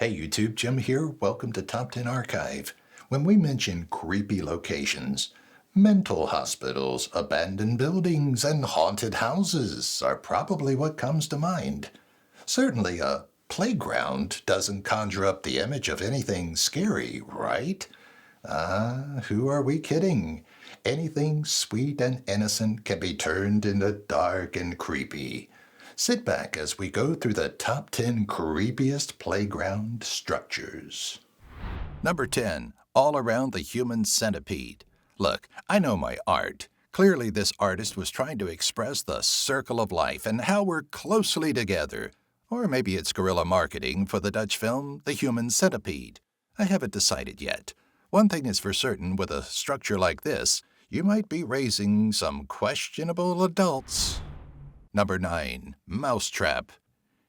Hey YouTube, Jim here. Welcome to Top 10 Archive. When we mention creepy locations, mental hospitals, abandoned buildings, and haunted houses are probably what comes to mind. Certainly a playground doesn't conjure up the image of anything scary, right? Who are we kidding? Anything sweet and innocent can be turned into dark and creepy. Sit back as we go through the top 10 creepiest playground structures. Number 10, all around the human centipede. Look, I know my art. Clearly, this artist was trying to express the circle of life and how we're closely together. Or maybe it's guerrilla marketing for the Dutch film The Human Centipede. I haven't decided yet. One thing is for certain, with a structure like this, you might be raising some questionable adults. Number 9, mousetrap.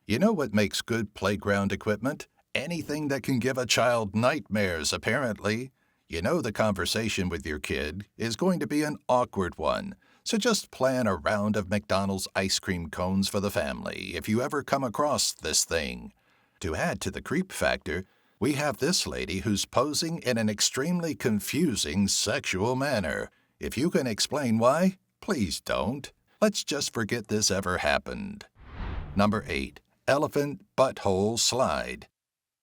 You know what makes good playground equipment? Anything that can give a child nightmares, apparently. You know the conversation with your kid is going to be an awkward one, so just plan a round of McDonald's ice cream cones for the family if you ever come across this thing. To add to the creep factor, we have this lady who's posing in an extremely confusing sexual manner. If you can explain why, please don't. Let's just forget this ever happened. Number 8, elephant butthole slide.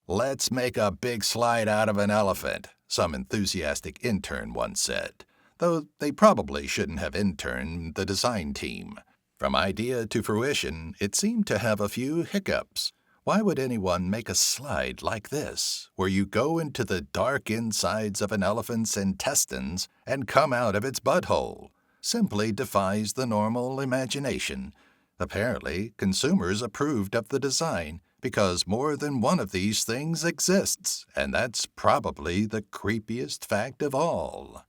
Let's make a big slide out of an elephant, some enthusiastic intern once said, though they probably shouldn't have interned the design team. From idea to fruition, it seemed to have a few hiccups. Why would anyone make a slide like this, where you go into the dark insides of an elephant's intestines and come out of its butthole? Simply defies the normal imagination. Apparently, consumers approved of the design because more than one of these things exists, and that's probably the creepiest fact of all.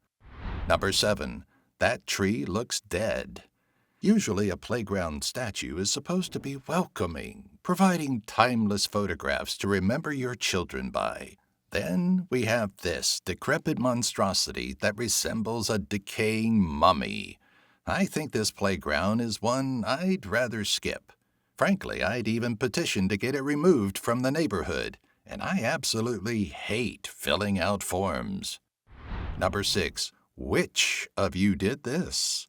Number 7, that tree looks dead. Usually a playground statue is supposed to be welcoming, providing timeless photographs to remember your children by. Then we have this decrepit monstrosity that resembles a decaying mummy. I think this playground is one I'd rather skip. Frankly, I'd even petition to get it removed from the neighborhood, and I absolutely hate filling out forms. Number 6, which of you did this?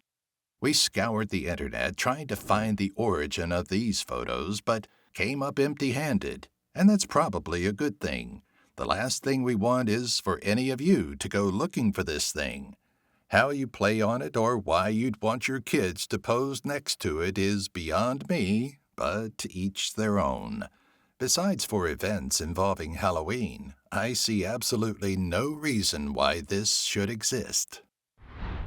We scoured the internet trying to find the origin of these photos, but came up empty-handed, and that's probably a good thing. The last thing we want is for any of you to go looking for this thing. How you play on it or why you'd want your kids to pose next to it is beyond me, but each their own. Besides for events involving Halloween, I see absolutely no reason why this should exist.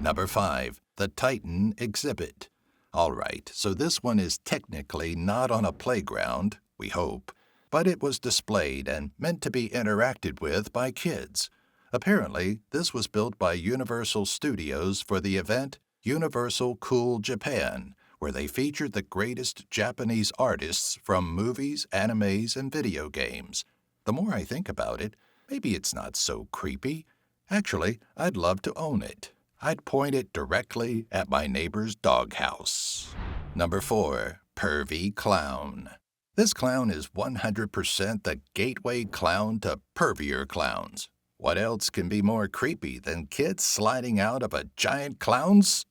Number 5, the Titan exhibit. All right, so this one is technically not on a playground, we hope, but it was displayed and meant to be interacted with by kids. Apparently, this was built by Universal Studios for the event Universal Cool Japan, where they featured the greatest Japanese artists from movies, animes, and video games. The more I think about it, maybe it's not so creepy. Actually, I'd love to own it. I'd point it directly at my neighbor's doghouse. Number 4, pervy clown. This clown is 100% the gateway clown to pervier clowns. What else can be more creepy than kids sliding out of a giant clown's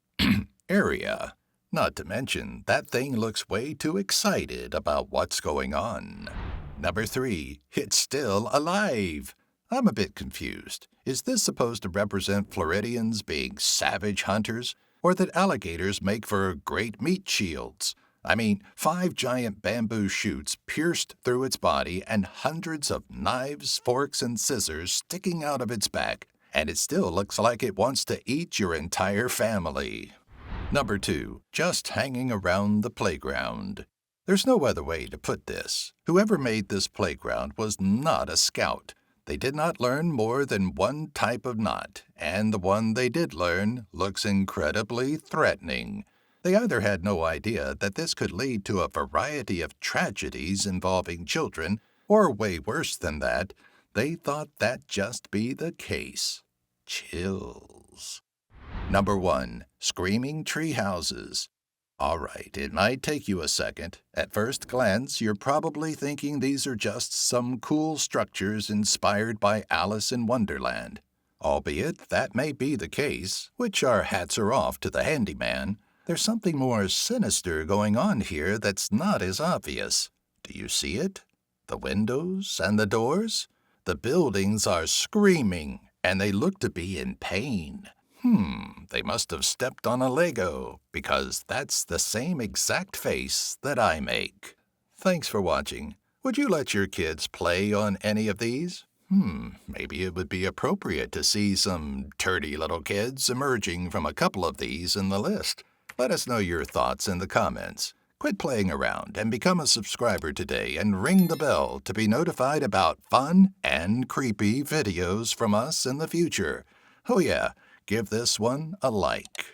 area? Not to mention, that thing looks way too excited about what's going on. Number 3, it's still alive. I'm a bit confused. Is this supposed to represent Floridians being savage hunters, or that alligators make for great meat shields? I mean, 5 giant bamboo shoots pierced through its body and hundreds of knives, forks, and scissors sticking out of its back, and it still looks like it wants to eat your entire family. Number 2, just hanging around the playground. There's no other way to put this. Whoever made this playground was not a scout. They did not learn more than one type of knot, and the one they did learn looks incredibly threatening. They either had no idea that this could lead to a variety of tragedies involving children, or way worse than that, they thought that just be the case. Chills. Number 1, screaming tree houses. All right, it might take you a second. At first glance, you're probably thinking these are just some cool structures inspired by Alice in Wonderland. Albeit that may be the case, which our hats are off to the handyman, there's something more sinister going on here that's not as obvious. Do you see it? The windows and the doors? The buildings are screaming, and they look to be in pain. They must have stepped on a Lego, because that's the same exact face that I make. Thanks for watching. Would you let your kids play on any of these? Maybe it would be appropriate to see some turdy little kids emerging from a couple of these in the list. Let us know your thoughts in the comments. Quit playing around and become a subscriber today and ring the bell to be notified about fun and creepy videos from us in the future. Oh yeah, give this one a like.